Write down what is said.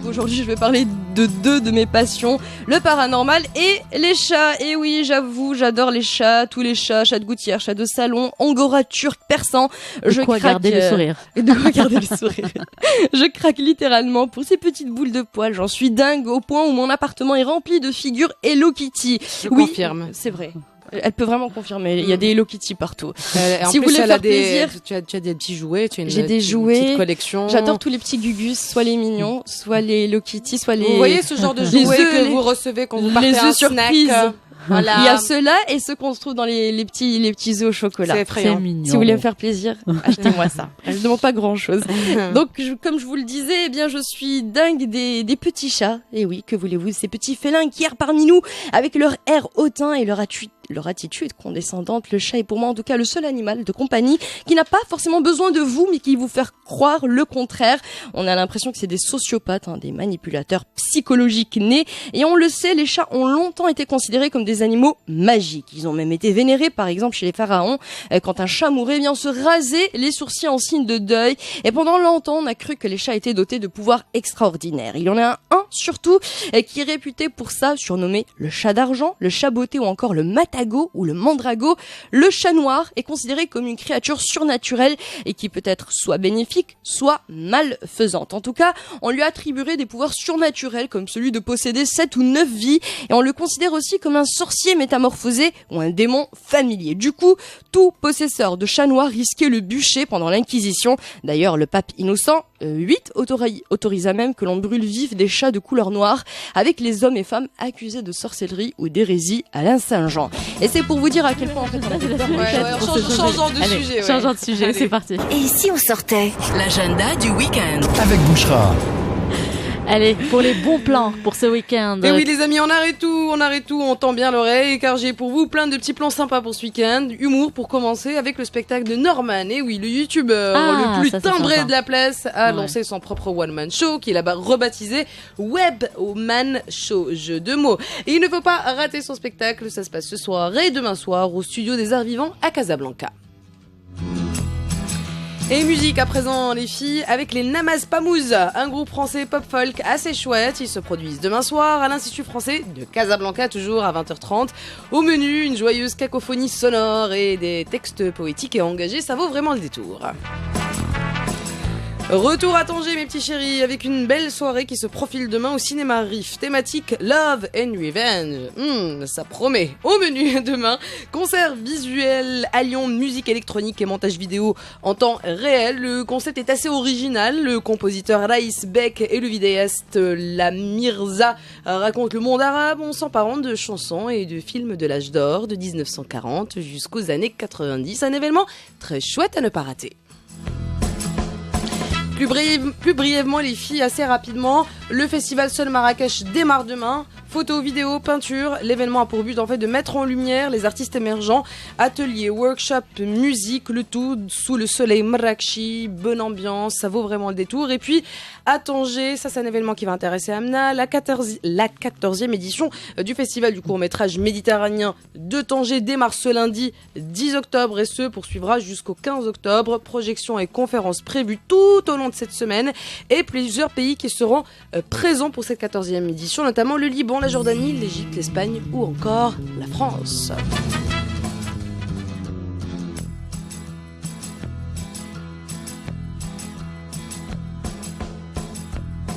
qu'aujourd'hui je vais parler de deux de mes passions, le paranormal et les chats. Et oui, j'avoue, j'adore les chats, tous les chats, chats de gouttière, chats de salon, angora turc, persan. De quoi garder le sourire. De quoi garder le sourire. Je craque littéralement pour ces petites boules de poils. J'en suis dingue au point où mon appartement est rempli de figures Hello Kitty. Je confirme. C'est vrai. Elle peut vraiment confirmer. Il y a des Hello Kitty partout. Si vous voulez faire plaisir, tu as des petits jouets. J'ai des jouets. Petite collection. J'adore tous les petits gugus, soit les mignons, soit les Hello Kitty, soit les. Vous voyez ce genre de jouets que vous recevez quand vous partez les à un œufs surprises. Voilà. Il y a ceux-là et ceux qu'on se trouve dans les petits œufs au chocolat. C'est effrayant. C'est mignon. Si vous voulez me faire plaisir, achetez-moi ça. Je ne demande pas grand-chose. Donc, comme je vous le disais, eh bien, je suis dingue des petits chats. Et oui, que voulez-vous, ces petits félins qui errent parmi nous avec leur air hautain et leur attitude condescendante. Le chat est pour moi en tout cas le seul animal de compagnie qui n'a pas forcément besoin de vous, mais qui vous fait croire le contraire. On a l'impression que c'est des sociopathes, des manipulateurs psychologiques nés. Et on le sait, les chats ont longtemps été considérés comme des animaux magiques. Ils ont même été vénérés, par exemple chez les pharaons. Quand un chat mourait, eh bien on se rasait les sourcils en signe de deuil. Et pendant longtemps, on a cru que les chats étaient dotés de pouvoirs extraordinaires. Il y en a un surtout qui est réputé pour ça, surnommé le chat d'argent, le chat beauté ou encore le matago ou le mandrago. Le chat noir est considéré comme une créature surnaturelle et qui peut être soit bénéfique, soit malfaisante. En tout cas, on lui a attribué des pouvoirs surnaturels comme celui de posséder 7 ou 9 vies et on le considère aussi comme un sorcier métamorphosé ou un démon familier. Du coup, tout possesseur de chat noir risquait le bûcher pendant l'Inquisition. D'ailleurs, le pape Innocent VIII autorisa même que l'on brûle vif des chats de couleur noire avec les hommes et femmes accusés de sorcellerie ou d'hérésie à l'Saint-Jean. Et c'est pour vous dire à quel point en fait on a peur. Changeons de sujet. Changeons de sujet, c'est parti. Et si on sortait? L'agenda du week-end. Avec Bouchra. Allez, pour les bons plans pour ce week-end. Et oui les amis, on arrête tout, on tend bien l'oreille car j'ai pour vous plein de petits plans sympas pour ce week-end. Humour pour commencer avec le spectacle de Norman. Et oui, le youtubeur le plus timbré de la place a lancé son propre one-man show qu'il a rebaptisé Webman Show, jeu de mots. Et il ne faut pas rater son spectacle, ça se passe ce soir et demain soir au studio des Arts Vivants à Casablanca. Et musique à présent les filles avec les Namaz Pamouz, un groupe français pop-folk assez chouette. Ils se produisent demain soir à l'Institut français de Casablanca, toujours à 20h30. Au menu, une joyeuse cacophonie sonore et des textes poétiques et engagés, ça vaut vraiment le détour. Retour à Tanger mes petits chéris avec une belle soirée qui se profile demain au cinéma Riff, thématique Love and Revenge. Ça promet. Au menu demain, concert visuel alliant musique électronique et montage vidéo en temps réel. Le concept est assez original. Le compositeur Raïs Beck et le vidéaste La Mirza racontent le monde arabe en s'emparant de chansons et de films de l'âge d'or de 1940 jusqu'aux années 90. Un événement très chouette à ne pas rater. Plus brièvement les filles, assez rapidement, le festival Seul Marrakech démarre demain. Photos, vidéos, peinture, l'événement a pour but en fait de mettre en lumière les artistes émergents, ateliers, workshops, musique, le tout sous le soleil marrakchi, bonne ambiance, ça vaut vraiment le détour. Et puis à Tanger, ça c'est un événement qui va intéresser Amna, la 14e édition du festival du court-métrage méditerranéen de Tanger démarre ce lundi 10 octobre et se poursuivra jusqu'au 15 octobre. Projections et conférences prévues tout au long de cette semaine et plusieurs pays qui seront présents pour cette 14e édition, notamment le Liban, la Jordanie, l'Égypte, l'Espagne ou encore la France.